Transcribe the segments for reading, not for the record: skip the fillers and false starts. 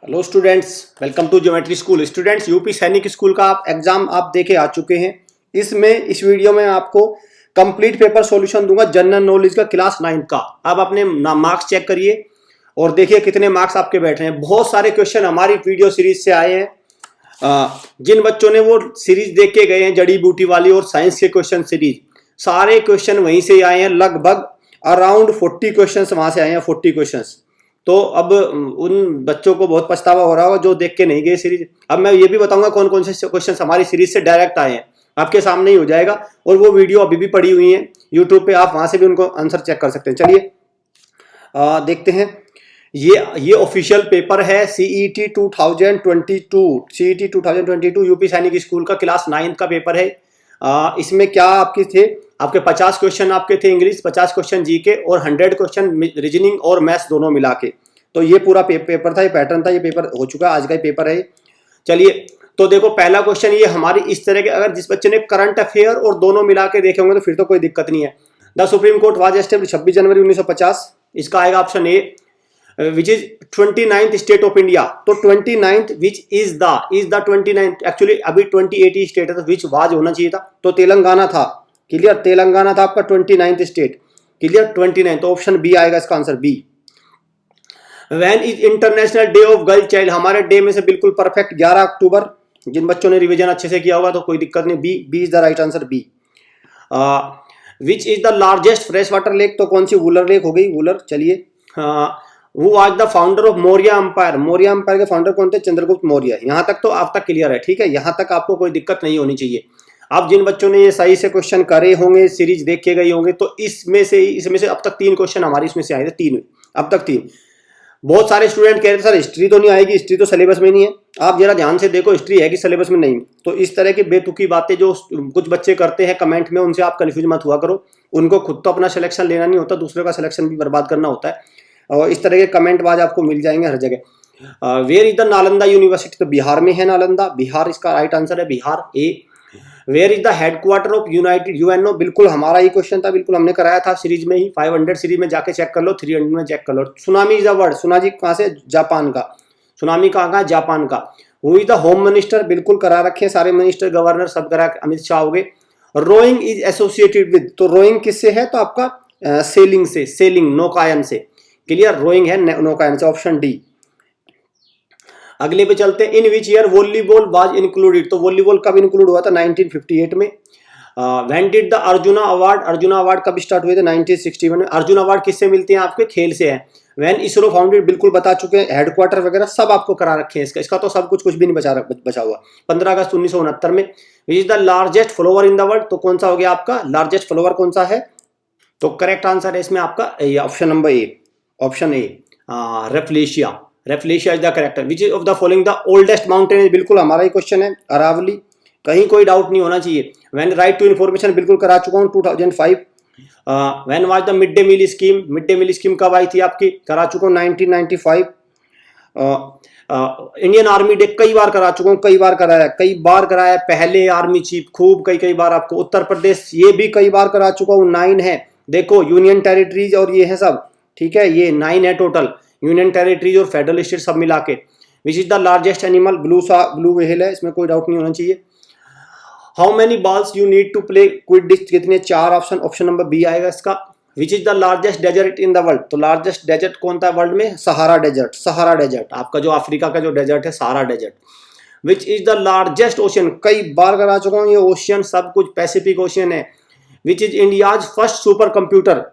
Hello students, welcome to geometry school. Students, UP Sainik school का exam आप देके आ चुके हैं। इस वीडियो में आपको कंप्लीट पेपर सॉल्यूशन दूंगा जनरल नॉलेज का क्लास 9 का। आप अपने मार्क्स चेक करिए और देखिए कितने मार्क्स आपके बैठे हैं। बहुत सारे क्वेश्चन हमारी वीडियो सीरीज से आए हैं। जिन बच्चों ने वो सीरीज देख के गए हैं, जड़ी बूटी वाली और साइंस के क्वेश्चन सीरीज, सारे क्वेश्चन वहीं से आए हैं। लगभग अराउंड 40 क्वेश्चन वहां से आए हैं, 40 क्वेश्चन। तो अब उन बच्चों को बहुत पछतावा हो रहा होगा जो देख के नहीं गए सीरीज। अब मैं ये भी बताऊंगा कौन कौन से क्वेश्चन हमारी सीरीज से डायरेक्ट आए हैं, आपके सामने ही हो जाएगा। और वो वीडियो अभी भी पड़ी हुई है यूट्यूब पे, आप वहां से भी उनको आंसर चेक कर सकते हैं। चलिए देखते हैं। ये ऑफिशियल पेपर है सीईटी 2022 यूपी सैनिक स्कूल का क्लास 9 का पेपर है। इसमें क्या आपके थे, आपके 50 क्वेश्चन आपके थे इंग्लिश, 50 क्वेश्चन जीके और 100 क्वेश्चन रीजनिंग और मैथ्स दोनों मिला के। तो ये पूरा पेपर था, ये पैटर्न था, ये पेपर हो चुका है, आज का ही पेपर है। चलिए तो देखो, पहला क्वेश्चन ये हमारी इस तरह के, अगर जिस बच्चे ने करंट अफेयर और दोनों मिला के देखे होंगे तो फिर तो कोई दिक्कत नहीं है। The supreme court was established 26 जनवरी 1950। इसका आएगा option A, which is 29th state of India. तो 29th which is the 29th, actually अभी 28 स्टेट है तो विच वाज होना चाहिए था, तो तेलंगाना था। क्लियर, तेलंगाना था आपका 29th स्टेट। क्लियर, 29, तो ऑप्शन बी आएगा इसका answer, B. When is international day of girl child, हमारे डे में से बिल्कुल परफेक्ट 11 अक्टूबर। जिन बच्चों ने रिवीजन अच्छे से किया होगा तो कोई दिक्कत नहीं, B is the right answer, B. Which is the largest fresh water lake, तो कौन सी वुलर लेक हो गई, वुलर। चलिए, Who was the founder of Maurya umpire, Maurya umpire के फाउंडर कौन थे, चंद्रगुप्त मौर्य। यहां तक तो आप तक क्लियर है, ठीक है, यहां तक आपको कोई दिक्कत नहीं होनी चाहिए। अब जिन बच्चों ने ये सही से क्वेश्चन करे होंगे, सीरीज देख के गए होंगे, तो इसमें से अब तक 3 क्वेश्चन हमारी इसमें से आए थे, 3 अब तक 3। बहुत सारे स्टूडेंट कह रहे थे सर हिस्ट्री तो नहीं आएगी, हिस्ट्री तो सिलेबस में नहीं है। आप जरा ध्यान से देखो, हिस्ट्री है कि सिलेबस में नहीं। तो इस तरह की बेतुकी बातें जो कुछ बच्चे करते हैं कमेंट में, उनसे आप कंफ्यूज मत हुआ करो। उनको खुद तो अपना सिलेक्शन लेना नहीं होता, दूसरे का सिलेक्शन भी बर्बाद करना होता है। और इस तरह के कमेंट बाज आपको मिल जाएंगे हर जगह। Where is the Nalanda university, तो बिहार में है नालंदा, बिहार इसका राइट आंसर है, Bihar, A. Where is the headquarter of united UNO, बिल्कुल हमारा ही क्वेश्चन था, बिल्कुल हमने कराया था सीरीज में ही। 500 सीरीज में जाके चेक कर लो, 300 में चेक कर लो। सुनामी इज द वर्ड, सुनाजी कहाँ से, जापान का। सुनामी कहाँ का, जापान का। Who is the home minister, बिल्कुल करा रखे सारे मिनिस्टर, गवर्नर सब करा, अमित शाह हो गए। रोइंग इज एसोसिएटेड विद, तो रोइंग किससे है, तो आपका सेलिंग से, सेलिंग नौकायन से। क्लियर, रोइंग है नौकायन से, ऑप्शन डी। अगले पे चलते हैं। In which year volleyball was included, तो वॉलीबॉल कब इंक्लूड हुआ था, 1958 में। When did the Arjuna award, Arjuna award कब स्टार्ट हुए थे, 1961 में। अर्जुन अवार्ड किससे मिलते हैं, आपके खेल से है। व्हेन इसरो फाउंडेड, बिल्कुल बता चुके हैं, हेडक्वार्टर वगैरह सब आपको करा रखे हैं। इसका तो सब कुछ भी नहीं बचा हुआ। 15 अगस्त 1969 में। विच is the largest flower in the world, तो कौन सा हो गया आपका लार्जेस्ट फ्लोवर, कौन सा है, तो करेक्ट आंसर है इसमें आपका option number A, option A, rafflesia. Rafflesia is the correct. Which is of the following the oldest mountain, बिल्कुल हमारा ही क्वेश्चन है, अरावली, कहीं कोई डाउट नहीं होना चाहिए। व्हेन राइट टू इन्फॉर्मेशन बिल्कुल करा चुका हूँ, 2005। When was the mid day meal scheme, mid day meal scheme कब आई थी आपकी, करा चुका हूँ 1995। इंडियन आर्मी डे कई बार करा चुका हूँ, कई बार कराया, पहले आर्मी चीफ खूब कई बार आपको। उत्तर प्रदेश ये भी कई बार करा चुका हूँ, 9 है। देखो यूनियन टेरिटरीज और ये है सब, ठीक है, ये 9 है टोटल, यूनियन टेरिटरीज और फेडरल स्टेट सब मिला के। Which is the largest animal, blue whale है, इसमें कोई डाउट नहीं होना चाहिए। How many balls you need to play quidditch, कितने, 4 ऑप्शन, ऑप्शन नंबर बी आएगा इसका। Which is the largest desert in the world, तो लार्जेस्ट डेजर्ट कौन था वर्ल्ड में, सहारा डेजर्ट, सहारा डेजर्ट, आपका जो अफ्रीका का जो डेजर्ट है, Sahara desert. Which is the largest ocean, कई बार करा चुका हूँ ये ओशियन, सब कुछ पैसिफिक ओशियन है। Which is India's first super computer,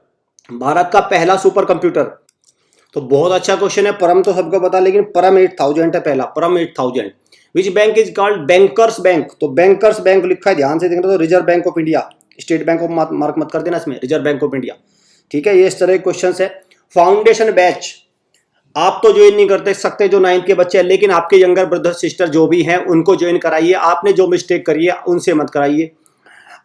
Bharat का पहला सुपर कंप्यूटर, तो बहुत अच्छा क्वेश्चन है। परम तो सबको पता, लेकिन परम 8000 है पहला, परम 8000। Which bank is called bankers bank, तो बैंकर्स बैंक लिखा है, ध्यान से देखना, तो reserve bank of India, state bank of mark मत कर देना इसमें, रिजर्व बैंक ऑफ इंडिया, ठीक है। ये इस तरह के क्वेश्चन है। फाउंडेशन बैच आप तो ज्वाइन नहीं करते सकते जो 9th के बच्चे हैं, लेकिन आपके यंगर ब्रदर सिस्टर जो भी हैं उनको ज्वाइन कराइए। आपने जो मिस्टेक करी है उनसे मत कराइए।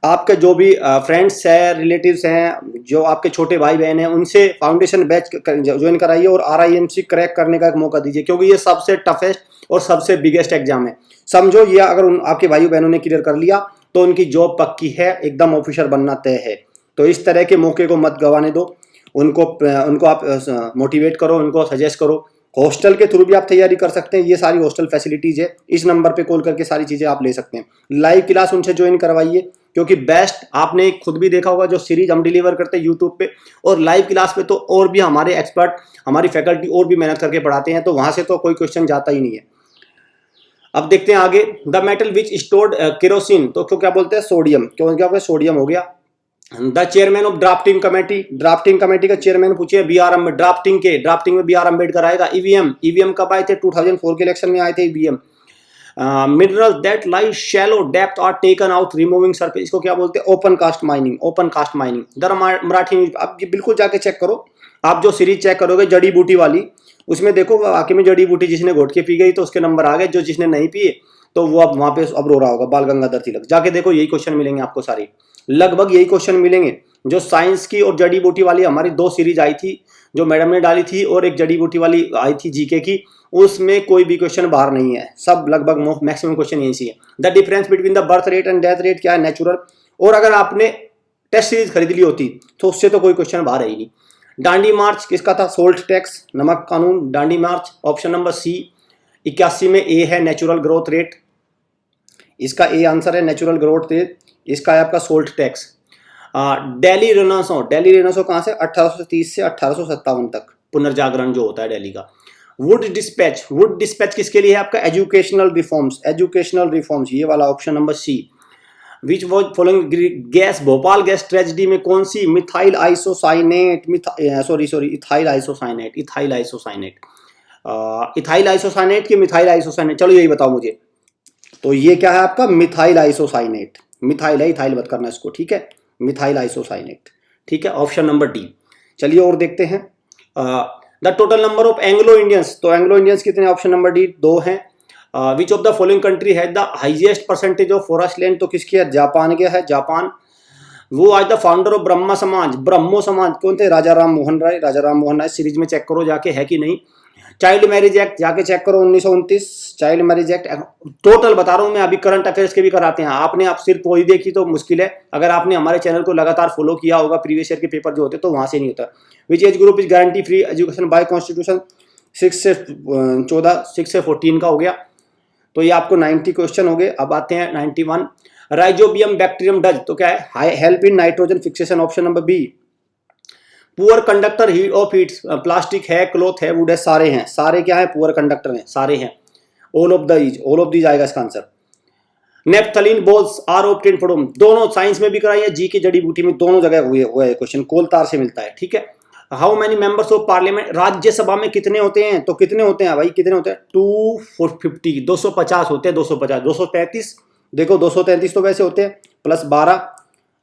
आपके जो भी फ्रेंड्स हैं, रिलेटिव्स हैं, जो आपके छोटे भाई बहन हैं, उनसे फाउंडेशन बैच ज्वाइन कराइए और RIMC क्रैक करने का एक मौका दीजिए, क्योंकि ये सबसे टफेस्ट और सबसे बिगेस्ट एग्जाम है। समझो ये अगर आपके भाई बहनों ने क्लियर कर लिया तो उनकी जॉब पक्की है, एकदम ऑफिसर बनना तय है। तो इस तरह के मौके को मत गंवाने दो, उनको आप मोटिवेट करो, उनको सजेस्ट करो हॉस्टल के थ्रू भी आप तैयारी कर सकते हैं, ये सारी हॉस्टल फैसिलिटीज है, इस नंबर पे कॉल करके सारी चीजें आप ले सकते हैं। लाइव क्लास उनसे ज्वाइन करवाइए, क्योंकि बेस्ट आपने खुद भी देखा होगा जो सीरीज हम डिलीवर करते हैं यूट्यूब पे और लाइव क्लास पे, तो और भी हमारे एक्सपर्ट, हमारी फैकल्टी और भी मेहनत करके पढ़ाते हैं, तो वहां से तो कोई क्वेश्चन जाता ही नहीं है। अब देखते हैं आगे, the metal which stored kerosene, तो क्यों क्या बोलते हैं सोडियम, क्यों क्या बोलते हैं सोडियम हो गया। The chairman of drafting committee का चेयरमैन पूछिए बी आर अम्बेडकर, ड्राफ्टिंग में बी आर अम्बेडकर आएगा। ईवीएम कब आए थे, 2004 के इलेक्शन में आए थे EVM. Mineral that lie shallow depth are taken out removing surface, इसको क्या बोलते हैं open cast mining. The Marathi, अब ये बिल्कुल जाके चेक करो, आप जो सीरीज चेक करोगे जड़ी बूटी वाली, उसमें देखो वाकई में जड़ी बूटी जिसने घोट के पी गई तो उसके नंबर आ गए, जो जिसने नहीं पिए तो वो अब वहां पे अब रो रहा होगा। बाल गंगाधर तिलक, जाके देखो यही क्वेश्चन मिलेंगे आपको सारे, लगभग यही क्वेश्चन मिलेंगे। जो साइंस की और जड़ी बूटी वाली हमारी 2 सीरीज आई थी जो मैडम ने डाली थी, और एक जड़ी बूटी वाली आई थी जीके की, उसमें कोई भी क्वेश्चन बाहर नहीं है, सब लगभग मैक्सिमम क्वेश्चन यही है। The difference between the birth rate and death rate क्या है, नेचुरल। और अगर आपने टेस्ट सीरीज खरीद ली होती तो उससे तो कोई क्वेश्चन बाहर है ही नहीं। डांडी मार्च किसका था, सोल्ट टैक्स, नमक कानून, डांडी मार्च। ऑप्शन नंबर सी 81 में ए है नेचुरल ग्रोथ रेट, इसका ए आंसर है नेचुरल ग्रोथ रेट, इसका है आपका सोल्ट टैक्स। दिल्ली रेनेसां कहाँ से, 1830 से 1857 तक पुनर्जागरण जो होता है दिल्ली का। वुड डिस्पैच किसके लिए है आपका, एजुकेशनल रिफॉर्म्स, ये वाला option number C. Which was following gas, Bhopal gas tragedy में कौन सी, इथाइल आइसोसाइनेट, की मिथाइल आइसोसाइनेट, चलो यही बताओ मुझे। तो ये क्या है आपका मिथाइल आइसोसाइनेट, मिथाइल है, इथाइल मत करना इसको, ठीक है, मिथाइल आइसोसाइनेट, ठीक है, ऑप्शन नंबर डी। चलिए और देखते हैं the total number of Anglo Indians, तो एंग्लो इंडियंस कितने, ऑप्शन नंबर डी 2 हैं। Which of the following country है the highest percentage of forest land, तो किसकी है, जापान के है, जापान। वो आज द फाउंडर ऑफ ब्रह्मो समाज कौन थे, राजा राम मोहन राय, सीरीज में चेक करो जाके है कि नहीं। चाइल्ड मैरिज एक्ट जाके चेक करो 1929, चाइल्ड मैरिज एक्ट, टोटल बता रहा हूं मैं, अभी करंट अफेयर्स के भी कराते हैं, आपने आप सिर्फ वही देखी तो मुश्किल है, अगर आपने हमारे चैनल को लगातार फॉलो किया होगा, प्रीवियस ईयर के पेपर जो होते तो वहां से नहीं होता। Which age group is guarantee free education by constitution, 6 से 14 का हो गया, तो ये आपको 90 क्वेश्चन हो गए। अब आते हैं 91, राइजोबियम बैक्टीरियम डज, तो क्या है, help in nitrogen fixation, option number B. Poor conductor heat of heat, plastic है, क्लॉथ है, वुड है, सारे हैं, सारे क्या है, पुअर कंडक्टर हैं, सारे हैं, ऑल ऑफ दीज आएगा इसका answer. Naphthalene balls are obtain from, दोनों साइंस में भी कराई है, जी की जड़ी बूटी में दोनों जगह हुआ है क्वेश्चन, कोल तार से मिलता है, ठीक है। How many members of parliament, Rajya Sabha में कितने होते हैं, तो कितने होते हैं भाई, कितने होते हैं, 250, 250 होते हैं, 233, देखो 233 तो वैसे होते हैं, प्लस 12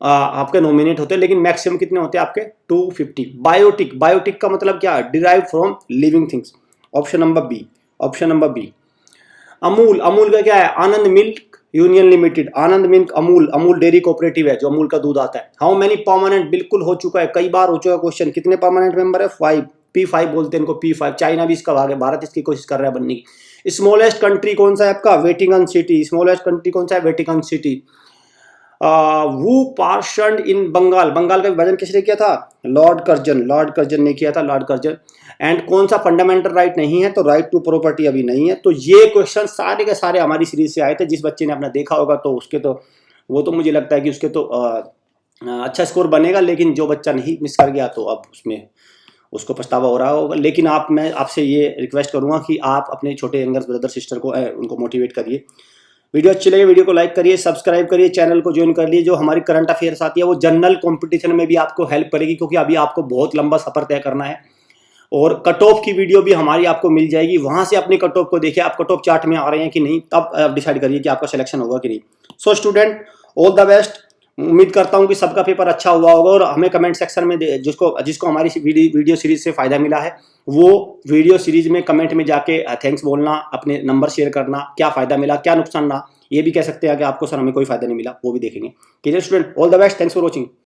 आपके नॉमिनेट होते हैं, लेकिन मैक्सिमम कितने होते हैं आपके 250। बायोटिक का मतलब क्या है, derive from living things, option number B. Amul का क्या है, Anand milk union limited, Anand milk Amul dairy cooperative है जो अमूल का दूध आता है। हाउ मेनी परमानेंट, बिल्कुल हो चुका है, कई बार हो चुका क्वेश्चन, कितने परमानेंट मेंबर है, 5, P5 बोलते हैं इनको, P5। चाइना भी इसका भाग है, भारत इसकी कोशिश कर रहा है बनने की। स्मॉलेस्ट कंट्री कौन सा है आपका, वेटिकन सिटी, स्मॉलेस्ट कंट्री कौन सा है, वेटिकन सिटी। वो पार्शन इन बंगाल का विभाजन किसने किया था, लॉर्ड कर्जन ने किया था, लॉर्ड कर्जन। एंड कौन सा फंडामेंटल राइट नहीं है, तो राइट टू प्रॉपर्टी अभी नहीं है। तो ये क्वेश्चन सारे के सारे हमारी सीरीज से आए थे, जिस बच्चे ने अपना देखा होगा तो उसके तो वो तो मुझे लगता है कि उसके तो अच्छा स्कोर बनेगा, लेकिन जो बच्चा नहीं मिस कर गया तो अब उसमें उसको पछतावा हो रहा होगा। लेकिन मैं आपसे ये रिक्वेस्ट करूंगा कि आप अपने छोटे यंगर ब्रदर सिस्टर को उनको मोटिवेट करिए। वीडियो अच्छी लगे वीडियो को लाइक करिए, सब्सक्राइब करिए, चैनल को ज्वाइन कर लिए। जो हमारी करंट अफेयर्स आती है वो जनरल कंपटीशन में भी आपको हेल्प करेगी, क्योंकि अभी आपको बहुत लंबा सफर तय करना है। और कट ऑफ की वीडियो भी हमारी आपको मिल जाएगी, वहां से अपनी कट ऑफ को देखिए, आप कट ऑफ चार्ट में आ रहे हैं कि नहीं, तब डिसाइड करिए कि आपका सिलेक्शन होगा कि नहीं। So student, all the best. उम्मीद करता हूं कि सबका पेपर अच्छा हुआ होगा, और हमें कमेंट सेक्शन में जिसको हमारी वीडियो सीरीज से फायदा मिला है वो वीडियो सीरीज में कमेंट में जाके थैंक्स बोलना, अपने नंबर शेयर करना, क्या फायदा मिला क्या नुकसान रहा, ये भी कह सकते हैं कि आपको सर हमें कोई फायदा नहीं मिला, वो भी देखेंगे। Clear student, all the best, thanks for watching.